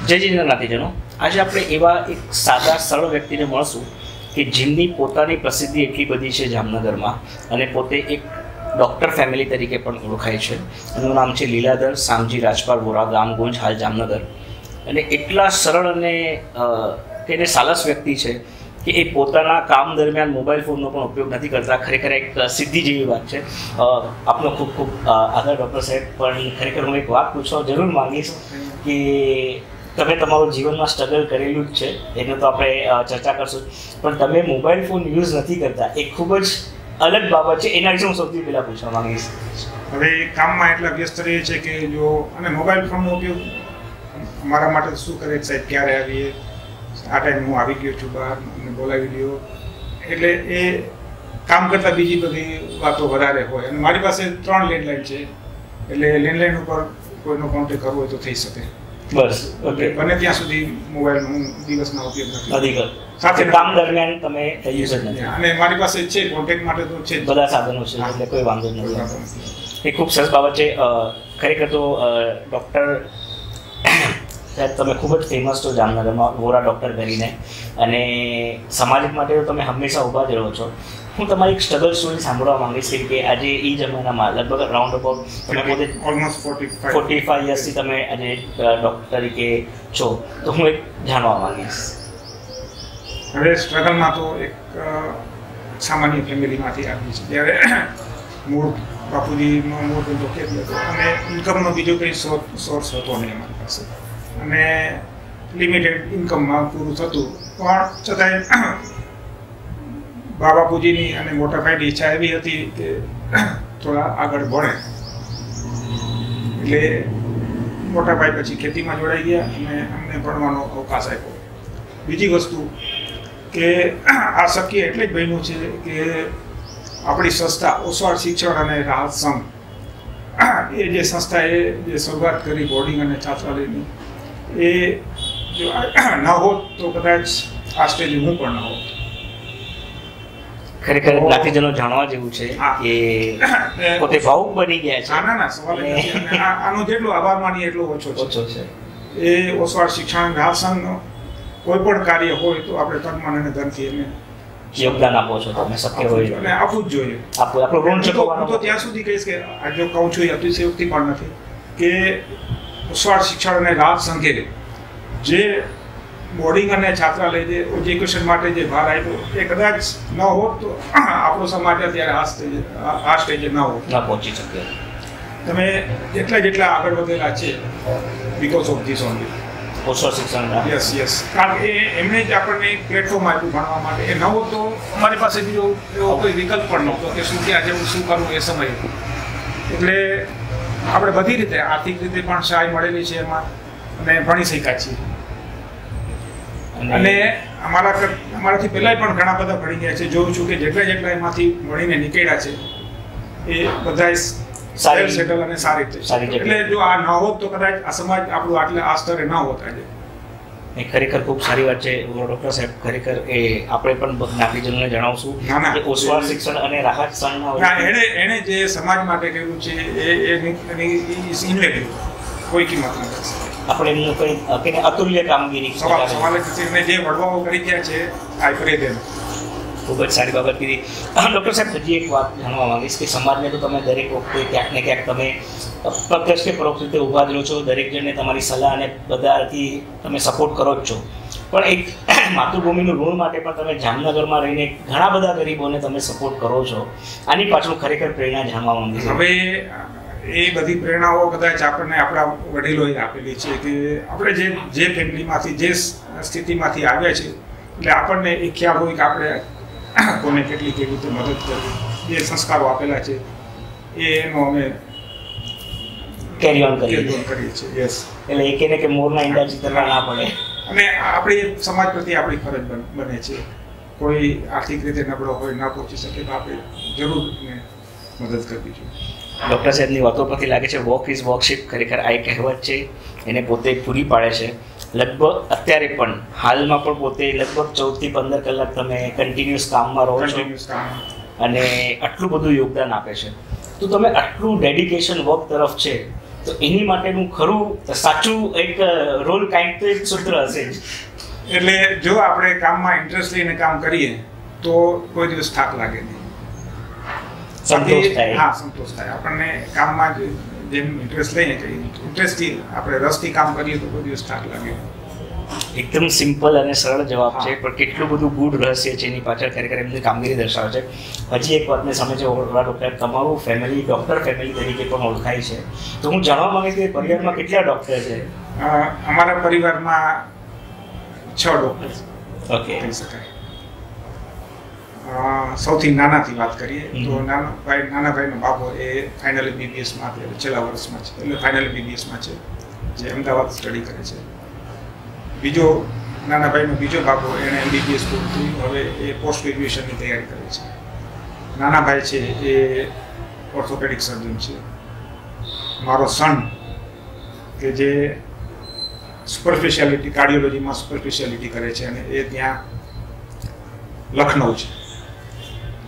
જય નાથીજનો, આજે આપણે એવા એક સાદા સરળ વ્યક્તિને મળશું કે જેમની પોતાની પ્રસિદ્ધિ એટલી બધી છે જામનગરમાં અને પોતે એક ડૉક્ટર ફેમિલી તરીકે પણ ઓળખાય છે. એનું નામ છે લીલાધર સામજી રાજપાલ વોરા, ગામ ગુંજ, હાલ જામનગર. અને એટલા સરળ અને તેને સાલસ વ્યક્તિ છે કે એ પોતાના કામ દરમિયાન મોબાઈલ ફોનનો પણ ઉપયોગ નથી કરતા. ખરેખર એક સિદ્ધિ જેવી વાત છે. આપનો ખૂબ ખૂબ આભાર ડૉક્ટર સાહેબ. પણ ખરેખર હું એક વાત પૂછવા જરૂર માંગીશ કે તમે તમારું જીવનમાં સ્ટ્રગલ કરેલું જ છે, એનું તો આપણે ચર્ચા કરશું, પણ તમે મોબાઈલ ફોન યુઝ નથી કરતા એ ખૂબ જ અલગ બાબત છે. એના વિશે હું સૌથી પહેલાં પૂછવા માંગીશ. હવે કામમાં એટલા વ્યસ્ત રહીએ છીએ કે જો અને મોબાઈલ ફોનનો ઉપયોગ અમારા માટે શું કરે સાહેબ, ક્યારે આવીએ, આ ટાઈમ હું આવી ગયો છું બહાર અને બોલાવી લ્યો, એટલે એ કામ કરતાં બીજી બધી વાતો વધારે હોય. અને મારી પાસે 3 લેન્ડલાઇન છે, એટલે લેન્ડલાઇન ઉપર કોઈનો કોન્ટેક્ટ કરવો હોય તો થઈ શકે. બસ ઓકે. બને ત્યાં સુધી મોબાઈલ હું દિવસના ઉપયોગ નથી કરતો. સાથે કામ દરમિયાન તમે યુઝ જ નથી. અને મારી પાસે છે કોન્ટેક્ટ માટે તો છે બધા સાધનો છે, એટલે કોઈ વાંધો નથી. એ ખૂબ સરસ બાબત છે. ખરેખર તો ડૉક્ટર સાહેબ તમે ખૂબ જ ફેમસ છો જામનગરમાં, વોરા ડૉક્ટર કરીને, અને સમાજ માટે તો તમે હંમેશા ઊભા જ રહો છો. હું તમારી એક સ્ટ્રગલ સ્ટોરી સાંભળવા માંગીશ કે આજે એ જમાનામાં લગભગ રાઉન્ડ અબાઉટ તમે પોતે ઓલમોસ્ટ 45 યર્સથી તમે આજે ડૉક્ટર તરીકે છો, તો હું એક જાણવા માંગીશ. હવે સ્ટ્રગલમાં તો એક સામાન્ય ફેમિલીમાંથી આવી છે. ત્યારે મૂળ બાપુજીનો મૂળ ધંધો ખેતી હતો અને ઇન્કમનો બીજો કંઈ સોર્સ હતો નહીં અમારી પાસે, અને લિમિટેડ ઇન્કમમાં પૂરું થતું. પણ છતાંય બાપુજીની અને મોટા ભાઈની ઈચ્છા એવી હતી કે થોડા આગળ ભણે, એટલે મોટા ભાઈ પછી ખેતીમાં જોડાઈ ગયા અને અમને ભણવાનો અવકાશ આપ્યો. બીજી વસ્તુ કે આ શક્ય એટલે જ બન્યું છે કે આપણી સંસ્થા ઓસવાળ શિક્ષણ અને રાહત સંઘ, એ જે સંસ્થાએ જે શરૂઆત કરી બોર્ડિંગ અને છાત્રાલયની, એ જો ન હોત તો કદાચ આ સ્ટેજે હું પણ ન હોત. ખરેખર નાથીજનો જાણવા જેવું છે કે પોતે ભાવુક બની ગયા છે. ના સવાલ નથી. આનો જેટલો આભાર માનીએ એટલો ઓછો છે. એ ઓસવાળ શિક્ષણ રાહત સંઘ કોઈ પણ કાર્ય હોય તો આપણે તન મન અને ધનથી એને યોગદાન આપો છો તમે, શક્ય હોય અને આપવું જ જોઈએ. આપણો ઋણ ચૂકવવાનો. તો ત્યાં સુધી કહીશ કે આ જો કહું છું એ અતિશયોક્તિ પણ નથી કે ઓસવાળ શિક્ષણ અને રાહત સંઘે જે બોર્ડિંગ અને છાત્રાલય જે એજ્યુકેશન માટે જે ભાર આપ્યો એ કદાચ ન હોત તો આપણો સમાજ અત્યારે આ સ્ટેજે ન પહોંચી શકે. તમે જેટલા આગળ વધેલા છે because of this only Oswal શિક્ષણ. યસ કારણ કે એમણે જ આપણને પ્લેટફોર્મ આપ્યું ભણવા માટે. એ ન હોત તો અમારી પાસે બીજો એવો કોઈ વિકલ્પ પણ નહોતો કે શું ક્યાં જવું, શું કરવું એ સમયે. એટલે આપણે બધી રીતે આર્થિક રીતે પણ સહાય મળેલી છે એમાં, અને ભણી શક્યા છીએ. અને અમારાથી પહેલાં પણ ઘણા બધા ભણી ગયા છે. જોઉં છું કે જેટલા એમાંથી ભણીને નીકળ્યા છે એ બધા સારી સેટલ અને સારી રીતે. એટલે જો આ ન હોત તો કદાચ આ સમાજ આપણું આ સ્તરે ન હોત આજે. એ ખરેખર ખૂબ સારી વાત છે ડૉક્ટર સાહેબ. ખરેખર એ આપણે પણ નાગરિકજનોને જણાવશું કે ઓસવાળ શિક્ષણ અને રાહત સંઘના એણે જે સમાજ માટે કર્યું છે ઇન્વેલ્યુએબલ, કોઈ કિંમત નથી. આપણે એમનું કંઈ અતુલ્ય કામગીરી જે વડવાઓ કરી ગયા છે આ કરી દે. ખૂબ જ સારી બાબત કીધી. ડૉક્ટર સાહેબ હજી એક વાત જાણવા માંગીશ કે સમાજને તો તમે દરેક વખતે ક્યાંક ને ક્યાંક તમે પ્રત્યક્ષ કે પરોક્ષ રીતે ઊભા જ રહો છો, દરેક જણને તમારી સલાહ અને બધાથી તમે સપોર્ટ કરો જ છો, પણ એક માતૃભૂમિનું ઋણ માટે પણ તમે જામનગરમાં રહીને ઘણા બધા ગરીબોને તમે સપોર્ટ કરો છો. આની પાછળ ખરેખર પ્રેરણા જાણવા માંગીશ. હવે એ બધી પ્રેરણાઓ કદાચ આપણને આપણા વડીલોએ આપેલી છે કે આપણે જે ફેમિલીમાંથી જે સ્થિતિમાંથી આવ્યા છે, એટલે આપણને એ ખ્યાલ હોય કે આપણે કોને કેટલી કેવી રીતે મદદ કરવી. જે સંસ્કારો આપેલા છે એનો અમે કેરી ઓન કરીએ છીએ. યસ. એટલે એ કહે કે મોરના ઈંડા ચિતરવા ના પડે, અને આપણી સમાજ પ્રત્યે આપણી ફરજ બને છે. કોઈ આર્થિક રીતે નબળો હોય, ના પહોંચી શકે તો આપણે જરૂર મદદ કરવી જોઈએ. ડૉક્ટર સાહેબની વાતો પરથી લાગે છે વોક ઇઝ વર્કશીપ. ખરેખર આ એક કહેવત છે, એને પોતે પૂરી પાડે છે. લગભગ અત્યારે પણ હાલમાં પણ પોતે લગભગ 14 થી 15 કલાક તમે કન્ટિન્યુઅસ કામમાં રહો છો અને આટલું બધું યોગદાન આપે છે. તો તમે આટલું ડેડિકેશન વર્ક તરફ છે તો એની માટેનું ખરું સાચું એક રોલ કાંઈક તો એક સૂત્ર હશે જ. એટલે જો આપણે કામમાં ઇન્ટરેસ્ટ લઈને કામ કરીએ તો કોઈ દિવસ થાક લાગે નહીં, સંતોષ થાય. હા, સંતોષ થાય. આપણને કામમાં જેમ ઇન્ટરેસ્ટ લઈને કે ઇન્ટરેસ્ટથી આપણે રસથી કામ કરીએ તો કોઈ દિવસ થાક લાગે. એકદમ સિમ્પલ અને સરળ જવાબ છે, પણ કેટલું બધું ગુડ રહસ્ય છે એની પાછળ ખરેખર એમની કામગીરી દર્શાવે છે. હજી એક વાતને સમજે ડૉક્ટર, તમારું ફેમિલી ડૉક્ટર ફેમિલી તરીકે પણ ઓળખાય છે, તો હું જાણવા માંગીશ કે પરિવારમાં કેટલા ડૉક્ટર છે? અમારા પરિવારમાં 6 ડૉક્ટર ઓકે કહી શકાય. સૌથી નાનાથી વાત કરીએ તો નાના ભાઈનો બાબો એ ફાઇનલ BBSમાં અત્યારે છેલ્લા વર્ષમાં છે, એટલે ફાઇનલ BBSમાં છે, જે અમદાવાદ સ્ટડી કરે છે. બીજો નાના ભાઈનો બીજો બાબો એણે MBBS પૂરું થયું, હવે એ પોસ્ટ ગ્રેજ્યુએશનની તૈયારી કરે છે. નાના ભાઈ છે એ ઓર્થોપેડિક સર્જન છે. મારો સન કે જે સુપર સ્પેશિયાલિટી કાર્ડિયોલોજીમાં સુપર સ્પેશિયાલિટી કરે છે અને એ ત્યાં લખનઉ છે,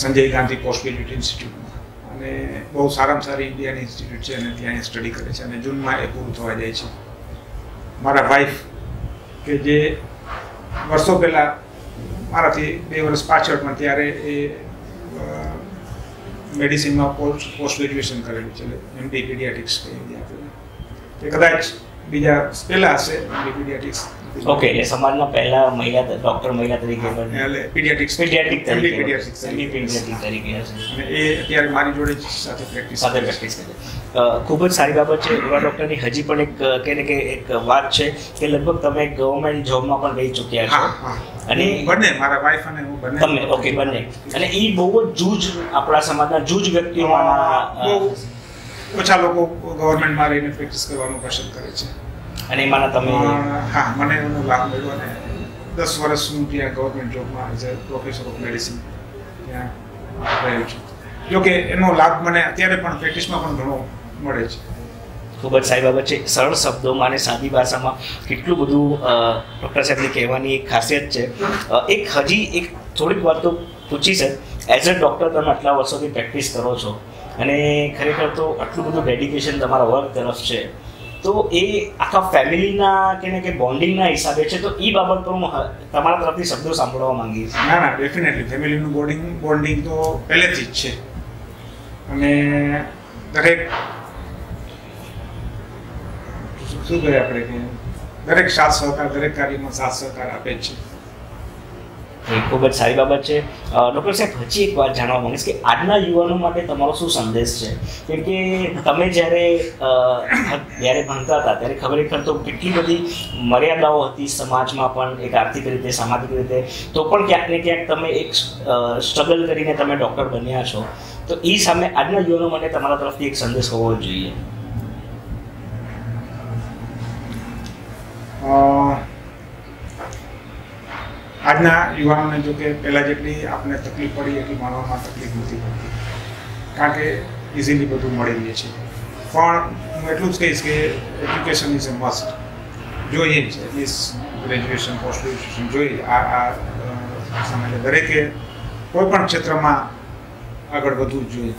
સંજય ગાંધી પોસ્ટ ગ્રેજ્યુએટ ઇન્સ્ટિટ્યૂટમાં, અને બહુ સારામાં સારી ઇન્ડિયન ઇન્સ્ટિટ્યૂટ છે અને ત્યાં સ્ટડી કરે છે અને જૂનમાં એ પૂરું થવા જાય છે. મારા વાઈફ કે જે વર્ષો પહેલાં મારાથી 2 વર્ષ પાછળ પણ ત્યારે એ મેડિસિનમાં પોસ્ટ ગ્રેજ્યુએશન કરેલું છે, MD પીડિયાટ્રિક્સ કહી આપેલું. એ કદાચ બીજા પહેલાં હશે MD પીડિયાટ્રિક્સ. ઓકે, એટલે સમાજના પહેલા મહિલા ડૉક્ટર મહિલા તરીકે પણ એટલે પીડિયાટ્રિક્સ પીડિયાટ્રિક તરીકે પીડિયાટ્રિક્સ તરીકે હશે, અને એ અત્યારે મારી જોડે જ સાથે પ્રેક્ટિસ કરે. ખૂબ જ સારી બાબત છે. એવા ડૉક્ટરની હજી પણ એક એક વાત છે કે લગભગ તમે ગવર્મેન્ટ જોબમાં પણ રહી ચૂક્યા છો, અને બંને મારા વાઈફ અને હું બંને. તમે ઓકે બંને, અને એ બહુ જ જૂજ આપણા સમાજના જૂજ વ્યક્તિઓમાં બહુ ઓછા લોકો ગવર્મેન્ટમાં રહીને પ્રેક્ટિસ કરવાનું પસંદ કરે છે, અને એમાંના તમે. હા, મને એનો લાભ મળ્યો અને 10 વર્ષ હું ત્યાં ગવર્મેન્ટ જોબમાં as a professor of medicine ત્યાં રહ્યો છું. જોકે એનો લાભ મને અત્યારે પણ પ્રેક્ટિસમાં પણ ઘણો મળે છે. ખૂબ જ સારી બાબત છે. સરળ શબ્દોમાં અને સાદી ભાષામાં કેટલું બધું ડૉક્ટર સાહેબની કહેવાની એક ખાસિયત છે. એક થોડીક વાત તો પૂછી છે. એઝ અ ડૉક્ટર તમે આટલા વર્ષોથી પ્રેક્ટિસ કરો છો અને ખરેખર તો આટલું બધું ડેડિકેશન તમારા વર્ક તરફ છે, તો એ આખા ફેમિલીના કે બોન્ડિંગના હિસાબે છે, તો એ બાબત પર હું તમારા તરફથી શબ્દો સાંભળવા માંગીશ. ના, ડેફિનેટલી ફેમિલીનું બોન્ડિંગ તો પહેલેથી જ છે, અને દરેક શું કહે આપણે કે દરેક સાથ સહકાર, દરેક કાર્યમાં સાથ સહકાર આપે જ છે. એ ખૂબ જ સારી બાબત છે. ડૉક્ટર સાહેબ, હજી એક વાત જાણવા માંગીશ કે આજના યુવાનો માટે તમારો શું સંદેશ છે? કેમ કે તમે જ્યારે ભણતા હતા ત્યારે ખરેખર તો કેટલી બધી મર્યાદાઓ હતી સમાજમાં પણ, એક આર્થિક રીતે, સામાજિક રીતે, તો પણ ક્યાંક ને ક્યાંક તમે એક સ્ટ્રગલ કરીને તમે ડૉક્ટર બન્યા છો, તો એ સામે આજના યુવાનો માટે તમારા તરફથી એક સંદેશ હોવો જોઈએ. આજના યુવાનોને જો કે પહેલાં જેટલી આપણે તકલીફ પડી એટલી માનવામાં તકલીફ નથી પડતી, કારણ કે ઇઝીલી બધું મળી રહે છે. પણ હું એટલું જ કહીશ કે એજ્યુકેશન ઇઝ અ મસ્ટ. જોઈએ જ એટલીસ્ટ ગ્રેજ્યુએશન, પોસ્ટ ગ્રેજ્યુએશન જોઈએ. આ સમય દરેકે કોઈ પણ ક્ષેત્રમાં આગળ વધવું જ જોઈએ.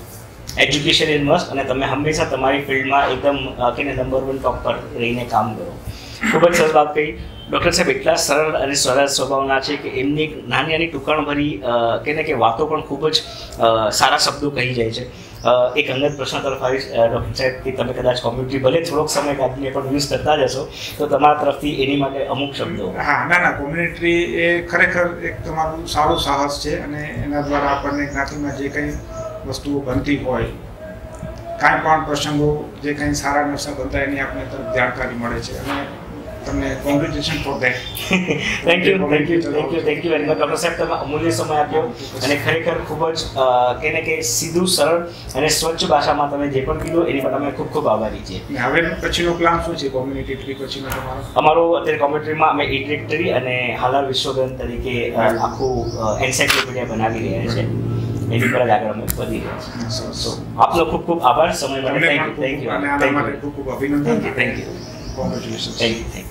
એજ્યુકેશન ઇઝ મસ્ટ, અને તમે હંમેશા તમારી ફિલ્ડમાં એકદમ નંબર 1 ટોપ પર રહીને કામ કરો. ખૂબ જ સરસ વાત કહી ડૉક્ટર સાહેબ. એટલા સરળ અને સરળ સ્વભાવના છે કે એમની નાની ટૂંકાણભરી કે વાતો પણ ખૂબ જ સારા શબ્દો કહી જાય છે. એક અંગત પ્રશ્ન તરફ આવીશ ડૉક્ટર સાહેબ કે તમે કદાચ કોમ્યુનિટી ભલે થોડોક સમય કાઢીને પણ યુઝ કરતા જ હશો, તો તમારા તરફથી એની માટે અમુક શબ્દો. હા, ના, કોમ્યુનિટી એ ખરેખર એક તમારું સારું સાહસ છે, અને એના દ્વારા આપણને જ્ઞાતિમાં જે કંઈ વસ્તુઓ બનતી હોય, કાંઈ પણ પ્રસંગો જે કંઈ સારા નશા બનતા એની આપણે તરફ જાણકારી મળે છે, અને તમને congratulation for that. Thank you very much doctor સાહેબ, તમે અમૂલ્ય સમય આપ્યો, અને ખરેખર ખૂબ જ કે સીધું, સરળ અને સ્વચ્છ ભાષામાં તમે જે પણ કીધું એની પર અમે ખૂબ ખૂબ આભારી છીએ. હવે પછીનો પ્લાન શું છે કોમ્યુનિટી ટ્રી પછીનો તમારો? અમારો અત્યારે કોમ્યુનિટીમાં અમે ઈ-ડિરેક્ટરી અને હાલાર વિશ્વગ્રંથ તરીકે આખું એન્સાઇક્લોપીડિયા બનાવી રહ્યા છે. એની પર આગળ અમે વધી રહ્યા છીએ. આપનો ખૂબ ખૂબ આભાર સમય માટે. Thank you. અને આના માટે ખૂબ ખૂબ અભિનંદન. Thank you. Congratulations. Thank you.